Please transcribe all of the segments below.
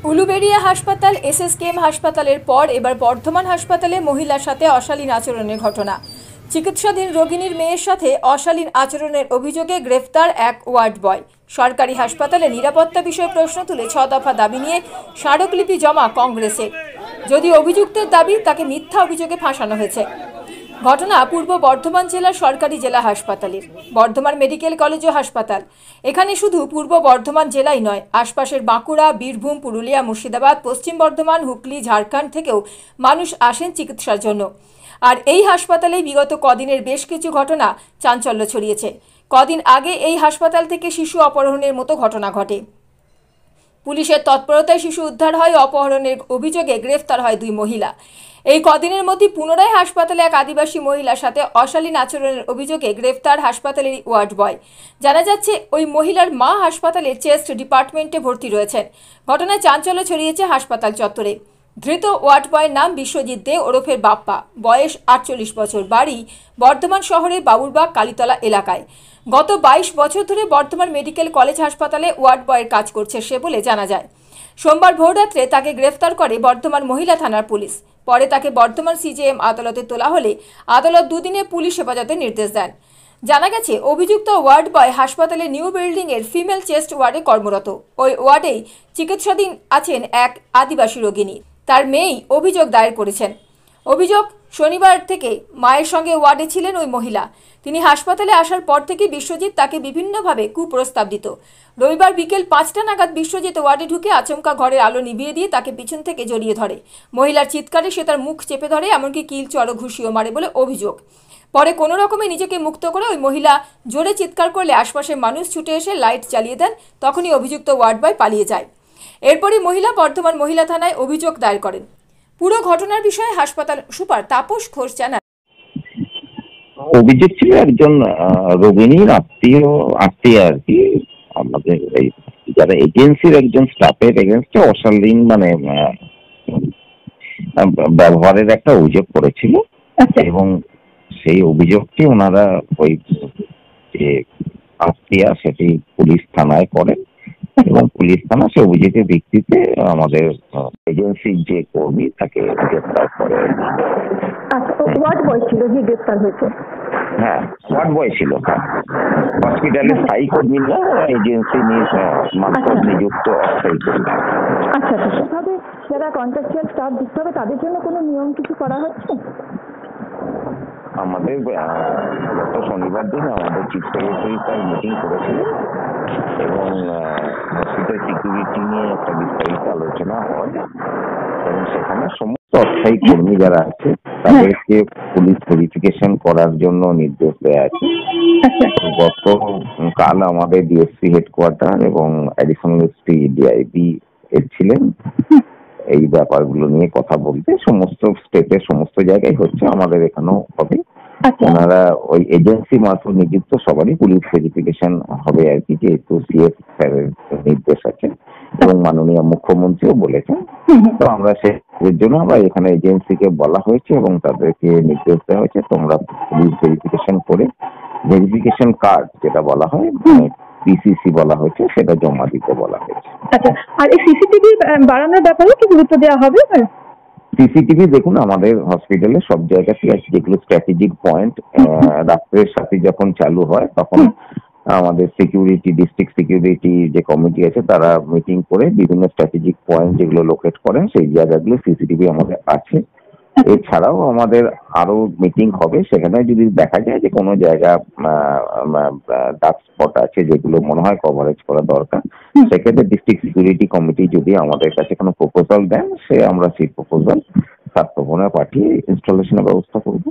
উলুবেড়িয়া হাসপাতাল, এসএসকেএম হাসপাতালের পর এবার বর্ধমান হাসপাতালে মহিলার সাথে অশালীন আচরণের ঘটনা। চিকিৎসাধীন রোগিনীর মেয়ের সাথে অশালীন আচরণের অভিযোগে গ্রেফতার এক ওয়ার্ড বয়। সরকারি হাসপাতালে নিরাপত্তা বিষয়ে প্রশ্ন তুলে 6 দফা দাবি নিয়ে স্মারকলিপি জমা কংগ্রেসের। যদি অভিযুক্তের দাবি তাকে মিথ্যা অভিযোগে ফাঁসানো হয়েছে। ঘটনা পূর্ব বর্ধমান জেলার সরকারি জেলা হাসপাতালের। বর্ধমান মেডিকেল কলেজ ও হাসপাতাল। এখানে শুধু পূর্ব বর্ধমান জেলাই নয়, আশপাশের বাঁকুড়া, বীরভূম, পুরুলিয়া, মুর্শিদাবাদ, পশ্চিম বর্ধমান, হুগলি, ঝাড়খণ্ড থেকেও মানুষ আসেন চিকিৎসার জন্য। আর এই হাসপাতালেই বিগত কদিনের বেশ কিছু ঘটনা চাঞ্চল্য ছড়িয়েছে। কদিন আগে এই হাসপাতাল থেকে শিশু অপহরণের মতো ঘটনা ঘটে। পুলিশের তৎপরতায় শিশু উদ্ধার হয়। অপহরণের অভিযোগে গ্রেফতার হয় 2 মহিলা। এই কদিনের মধ্যে পুনরায় হাসপাতালে এক আদিবাসী মহিলার সাথে অশালীন আচরণের অভিযোগে গ্রেফতার হাসপাতালের ওয়ার্ড বয়। জানা যাচ্ছে ওই মহিলার মা হাসপাতালে চেস্ট ডিপার্টমেন্টে ভর্তি রয়েছেন। ঘটনায় চাঞ্চল্য ছড়িয়েছে হাসপাতাল চত্বরে। ধৃত ওয়ার্ড বয়ের নাম বিশ্বজিৎ দে ওরফের বাপ্পা, বয়স 48 বছর, বাড়ি বর্ধমান শহরের বাবুরবাগ কালীতলা এলাকায়। গত 22 বছর ধরে বর্ধমান মেডিকেল কলেজ হাসপাতালে ওয়ার্ড বয়ের কাজ করছে সে বলে জানা যায়। সোমবার ভোররাত্রে তাকে গ্রেফতার করে বর্ধমান মহিলা থানার পুলিশ। পরে তাকে বর্ধমান সিজেএম আদালতে তোলা হলে আদালত 2 দিনে পুলিশ হেফাজতের নির্দেশ দেন। জানা গেছে অভিযুক্ত ওয়ার্ড বয় হাসপাতালের নিউ বিল্ডিংয়ের ফিমেল চেস্ট ওয়ার্ডে কর্মরত। ওই ওয়ার্ডেই চিকিৎসাধীন আছেন এক আদিবাসী রোগিনী। তার মেয়েই অভিযোগ দায়ের করেছেন। অভিযোগ, শনিবার থেকে মায়ের সঙ্গে ওয়ার্ডে ছিলেন ওই মহিলা। তিনি হাসপাতালে আসার পর থেকে বিশ্বজিৎ তাকে বিভিন্নভাবে কুপ্রস্তাব দিত। রবিবার বিকেল 5টা নাগাদ বিশ্বজিৎ ওয়ার্ডে ঢুকে আচমকা ঘরের আলো নিভিয়ে দিয়ে তাকে পিছন থেকে জড়িয়ে ধরে। মহিলার চিৎকারে সে তার মুখ চেপে ধরে, এমনকি কিল চড় ঘুষিও মারে বলে অভিযোগ। পরে কোনো রকমে নিজেকে মুক্ত করে ওই মহিলা জোরে চিৎকার করলে আশপাশের মানুষ ছুটে এসে লাইট জ্বালিয়ে দেন। তখনই অভিযুক্ত ওয়ার্ড বয় পালিয়ে যায়। এরপরই মহিলা বর্ধমান মহিলা থানায় অভিযোগ দায়ের করেন। পুরো ঘটনার বিষয়ে হাসপাতাল সুপার তাপস ঘোষ জানান, অভিযোগ ছিল একজন রোগিণীর আত্মীয় আর কি আমাদের এই যারা এজেন্সির একজন স্টাফের এগেনস্টে অশালীন ব্যবহারের একটা অভিযোগ করেছিল। এবং সেই অভিযোগটি ওনারা ওই যে আত্মীয় সেটি পুলিশ থানায় করেন এবং পুলিশ থানা সে অভিযোগের ভিত্তিতে আমাদের এজেন্সির যে কর্মী তাকে গ্রেফতার করে। ওয়ার্ড বয় ছিল যে গ্রেফতার হয়েছে? হ্যাঁ, ওয়ার্ড বয় ছিল। হসপিটালের স্থায়ী কর্মী না, এজেন্সি মারফত নিযুক্ত অস্থায়ী কর্মী। আচ্ছা, সেভাবে যারা কন্ট্রাকচুয়াল স্টাফ দিতে হবে তাদের জন্য কোনো নিয়ম কিছু করা হচ্ছে? আমাদের গত শনিবার দিন আমাদের চিফ সেক্রেটারি তার মিটিং করেছিল এবং হসপিটাল সিকিউরিটি নিয়ে একটা বিস্তারিত আলোচনা হয় এবং সেখানে সমস্ত অস্থায়ী কর্মী যারা আছে তাদেরকে পুলিশ ভেরিফিকেশন করার জন্য নির্দেশ দেওয়া আছে। গতকাল আমাদের ডিএসপি হেডকোয়ার্টার এবং অ্যাডিশনাল এসপি ডিআইবি ছিলেন এই ব্যাপারগুলো নিয়ে কথা বলতে। সমস্ত স্টেটের সমস্ত জায়গায় হচ্ছে, আমাদের এখানেও হবে। ওনারা ওই এজেন্সি মারফত নিযুক্ত সবারই পুলিশ ভেরিফিকেশন হবে আর কি, যেহেতু সিএস স্যারের নির্দেশ আছে এবং মাননীয় মুখ্যমন্ত্রীও বলেছেন। তো আমরা সেটার জন্য আমরা এখানে এজেন্সিকে বলা হয়েছে এবং তাদেরকে নির্দেশ দেওয়া হয়েছে তোমরা পুলিশ ভেরিফিকেশন করে ভেরিফিকেশন কার্ড যেটা বলা হয় পিসিসি বলা হয়েছে সেটা জমা দিতে বলা হয়েছে। আচ্ছা, আর এই সিসিটিভি বাড়ানোর ব্যাপারে কি গুরুত্ব দেওয়া হবে? সিসিটিভি দেখুন আমাদের হসপিটালে সব জায়গাতেই আছে, যেগুলো স্ট্র্যাটেজিক পয়েন্ট রাত্রের সাথে যখন চালু হয় তখন আমাদের সিকিউরিটি ডিস্ট্রিক্ট সিকিউরিটি যে কমিটি আছে তারা মিটিং করে বিভিন্ন স্ট্র্যাটেজিক পয়েন্ট যেগুলো লোকেট করেন সেই জায়গাগুলো সিসিটিভি আমাদের আছে। এছাড়াও আমাদের আরো মিটিং হবে, সেখানে যদি দেখা যায় যে কোনো জায়গা ডার্ক স্পট আছে যেগুলো মনে হয় কভারেজ করা দরকার, সেক্ষেত্রে ডিস্ট্রিক্ট সিকিউরিটি কমিটি যদি আমাদের কাছে কোনো প্রপোজাল দেন সে আমরা সেই প্রপোজাল ছাত্রভবনে পাঠিয়ে ইনস্টলেশনের ব্যবস্থা করব।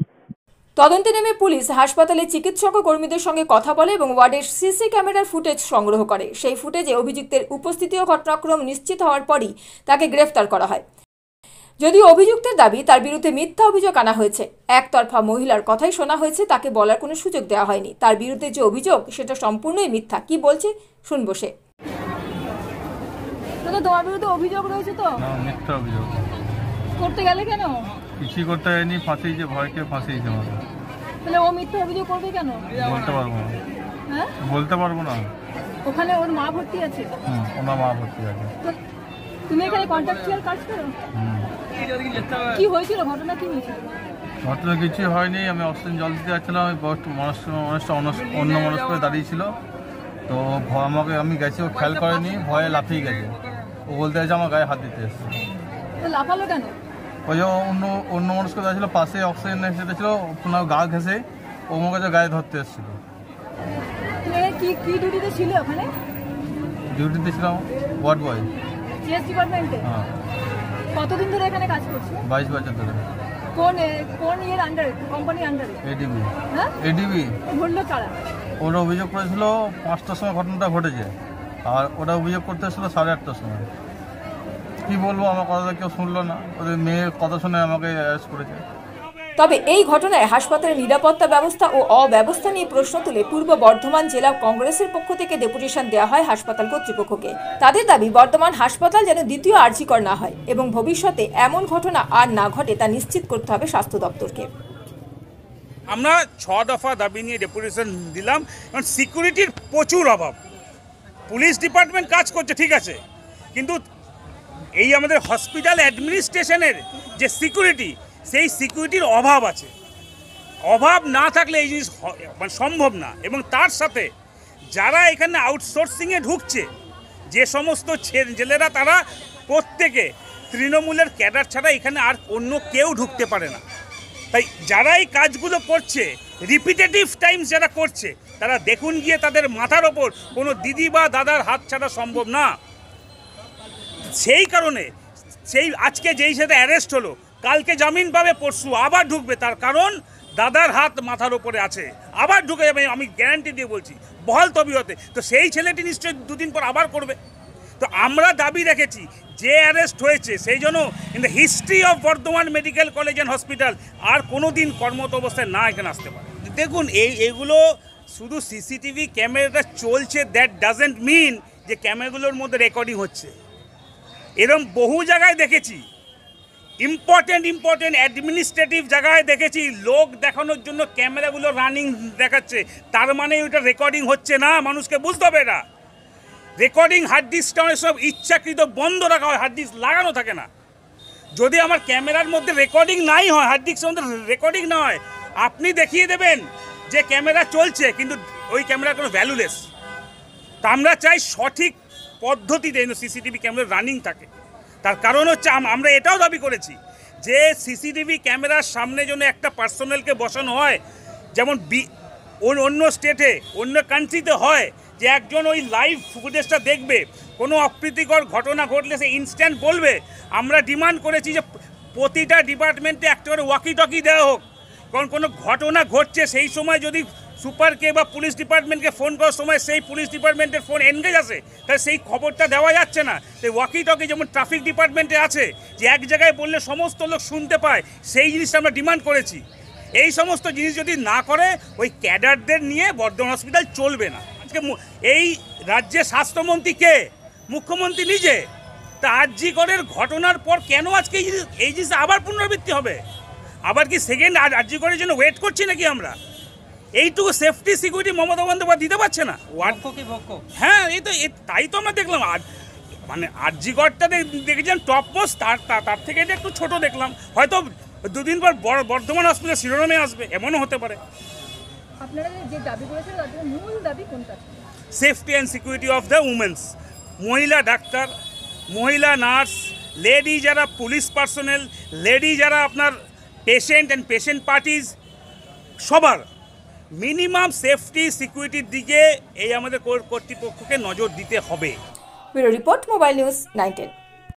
তদন্তে নেমে পুলিশ হাসপাতালে চিকিৎসক ও কর্মীদের সঙ্গে কথা বলে এবং ওয়ার্ডের সিসি ক্যামেরার ফুটেজ সংগ্রহ করে। সেই ফুটেজে অভিযুক্তের উপস্থিতি ও ঘটনাক্রম নিশ্চিত হওয়ার পরই তাকে গ্রেফতার করা হয়। যদিও অভিযুক্তের দাবি তার বিরুদ্ধে মিথ্যা অভিযোগ আনা হয়েছে। একতরফা মহিলার কথাই শোনা হয়েছে, তাকে বলার কোনো সুযোগ দেওয়া হয়নি। তার বিরুদ্ধে যে অভিযোগ সেটা সম্পূর্ণই মিথ্যা। কি বলছে শুনবো সে। তোমার বিরুদ্ধে অভিযোগ রয়েছে? তো মিথ্যা অভিযোগ করতে গেলে কেন? কিছু করতে হয়নি, ফাঁসিয়েছে, ভয়কে ফাঁসিয়েছে আমাকে। তাহলে ও মিথ্যা অভিযোগ করবে কেন? বলতে পারবো না। হ্যাঁ, বলতে পারবো না। ওখানে ওর মা ভর্তি আছে? ওনার মা ভর্তি আছে। তুই তুমি এখানে কন্ট্রাকচুয়াল কাজ করো? কি হয়েছিল, ঘটনা কি হয়েছিল? ঘটনা কিছুই হয়নি, আমি অক্সিজেন জল দিতে যাচ্ছিলাম, আমি মানুষটা অন্য মানুষ করে দাঁড়িয়েছিল, তো আমি গেছি, ও খেয়াল করেনি, ভয়ে লাফিয়ে গেছে, ও বলতে গেছে আমার গায়ে হাত দিতে এসছে। তো লাফালো কেন? ওই যে অন্য মানুষ করে দাঁড়িয়েছিল, পাশে অক্সিজেন এসে ছিল, ওনার গা ঘেসে ও আমার কাছে গায়ে ধরতে এসেছিল। কি ডিউটিতে ছিল ওখানে? ডিউটিতে ছিলাম ওয়ার্ড বয়। সিএস ডিপার্টমেন্টে? হ্যাঁ। কতদিন ধরে এখানে কাজ করছো? 22 বছর ধরে। কোন ইয়ের আন্ডারে, কোম্পানির আন্ডারে? এডিবি। হ্যাঁ, এডিবি। ধরলো কারা? ওরা অভিযোগ করেছিল 5টার সময় ঘটনাটা ঘটেছে, আর ওরা অভিযোগ করতে এসেছিল 8:30টার সময়। কি বলবো, আমার কথা কেউ শুনলো না, ওদের মেয়ের কথা শুনে আমাকে অ্যারেস্ট করেছে। তবে এই ঘটনায় হাসপাতালের নিরাপত্তা ব্যবস্থা ও অব্যবস্থা নিয়ে প্রশ্ন তুলে পূর্ব বর্ধমান জেলা কংগ্রেসের পক্ষ থেকে ডেপুটেশন দেওয়া হয় হাসপাতাল কর্তৃপক্ষকে। তাদের দাবি বর্তমান হাসপাতাল যেন দ্বিতীয় আরজিকর না হয় এবং ভবিষ্যতে এমন ঘটনা আর না ঘটে তা নিশ্চিত করতে হবে স্বাস্থ্য দপ্তরকে। আমরা 6 দফা দাবি নিয়ে ডেপুটেশন দিলাম, কারণ সিকিউরিটির প্রচুর অভাব। পুলিশ ডিপার্টমেন্ট কাজ করছে ঠিক আছে, কিন্তু এই আমাদের হসপিটাল অ্যাডমিনিস্ট্রেশনের যে সিকিউরিটি, সেই সিকিউরিটির অভাব আছে। অভাব না থাকলে এই জিনিস সম্ভব না। এবং তার সাথে যারা এখানে আউটসোর্সিংয়ে ঢুকছে, যে সমস্ত জেলেরা, তারা প্রত্যেকে তৃণমূলের ক্যাডার ছাড়া এখানে আর অন্য কেউ ঢুকতে পারে না। তাই যারা এই কাজগুলো করছে, রিপিটেটিভ টাইমস যারা করছে, তারা দেখুন গিয়ে তাদের মাথার ওপর কোনো দিদি বা দাদার হাত ছাড়া সম্ভব না। সেই কারণে আজকে যেই সাথে অ্যারেস্ট হলো, কালকে জামিন পাবে, পরশু আবার ঢুকবে, তার কারণ দাদার হাত মাথার ওপরে আছে, আবার ঢুকে যাবে, আমি গ্যারান্টি দিয়ে বলছি, বহাল তবিয়তে। তো সেই ছেলেটি নিশ্চয়ই 2 দিন পর আবার করবে। তো আমরা দাবি রেখেছি, যে অ্যারেস্ট হয়েছে সেই জন্য in the history of Bardhaman medical college and hospital আর কোনো দিন কর্মরত অবস্থায় না এখানে আসতে পারে। দেখুন, এইগুলো শুধু সিসিটিভি ক্যামেরাটা চলছে, দ্যাট ডাজেন্ট মিন যে ক্যামেরাগুলোর মধ্যে রেকর্ডিং হচ্ছে। এরকম বহু জায়গায় দেখেছি, ইম্পর্টেন্ট অ্যাডমিনিস্ট্রেটিভ জায়গায় দেখেছি, লোক দেখানোর জন্য ক্যামেরাগুলো রানিং দেখাচ্ছে, তার মানে ওইটা রেকর্ডিং হচ্ছে না। মানুষকে বুঝতে হবে এটা। রেকর্ডিং হার্ড ডিস্কটা অনেক সব ইচ্ছাকৃত বন্ধ রাখা হয়, হার্ড ডিস্ক লাগানো থাকে না। যদি আমার ক্যামেরার মধ্যে রেকর্ডিং নাই হয়, হার্ড ডিস্কের মধ্যে রেকর্ডিং না হয়, আপনি দেখিয়ে দেবেন যে ক্যামেরা চলছে, কিন্তু ওই ক্যামেরা কোনো ভ্যালুলেস। তা আমরা চাই সঠিক পদ্ধতিতে সিসিটিভি ক্যামেরা রানিং থাকে। তার কারণ হচ্ছে আমরা এটাও দাবি করেছি যে সিসিটিভি ক্যামেরার সামনে যেন একটা পার্সোনালকে বসানো হয়, যেমন অন্য স্টেটে, অন্য কান্ট্রিতে হয়, যে একজন ওই লাইভ ফুটেজটা দেখবে, কোনো অপ্রীতিকর ঘটনা ঘটলে সে ইনস্ট্যান্ট বলবে। আমরা ডিমান্ড করেছি যে প্রতিটা ডিপার্টমেন্টে একটা করে ওয়াকি টকি দেওয়া হোক, কারণ কোনো ঘটনা ঘটছে সেই সময় যদি সুপারকে বা পুলিশ ডিপার্টমেন্টকে ফোন করার সময় সেই পুলিশ ডিপার্টমেন্টের ফোন এনগেজ আসে, তাহলে সেই খবরটা দেওয়া যাচ্ছে না। সেই ওয়াকি টকি যেমন ট্রাফিক ডিপার্টমেন্টে আছে, যে এক জায়গায় বললে সমস্ত লোক শুনতে পায়, সেই জিনিসটা আমরা ডিমান্ড করেছি। এই সমস্ত জিনিস যদি না করে, ওই ক্যাডারদের নিয়ে বর্ধমান হসপিটাল চলবে না। আজকে এই রাজ্যের স্বাস্থ্যমন্ত্রী কে? মুখ্যমন্ত্রী নিজে। তা আরজি করের ঘটনার পর কেন আজকে এই জিনিস আবার পুনরাবৃত্তি হবে? আবার কি সেকেন্ড আরজি করের জন্য ওয়েট করছি নাকি আমরা? এইটুকু সেফটি সিকিউরিটি মমতা বন্দ্যোপাধ্যায় দিতে পারছে না। হ্যাঁ, তাই তো আমরা দেখলাম। মানে আরজি করটা দেখেছিলাম টপ মোস্ট, তার থেকে এটা একটু ছোট দেখলাম। হয়তো 2 দিন পর বর্ধমান হসপিটাল শিরোনামে আসবে, এমনও হতে পারে। আপনারা যে দাবি করেছেন, তাদের মূল দাবি কোনটা? Safety and security of the women's. মহিলা ডাক্তার, মহিলা নার্স, লেডি যারা পুলিশ পার্সোনেল, লেডি যারা আপনার পেশেন্ট অ্যান্ড পেশেন্ট পার্টিজ, সবার মিনিমাম সেফটি সিকিউরিটির দিকে এই আমাদের কর্তৃপক্ষকে নজর দিতে হবে। Bureau report, mobile news 910।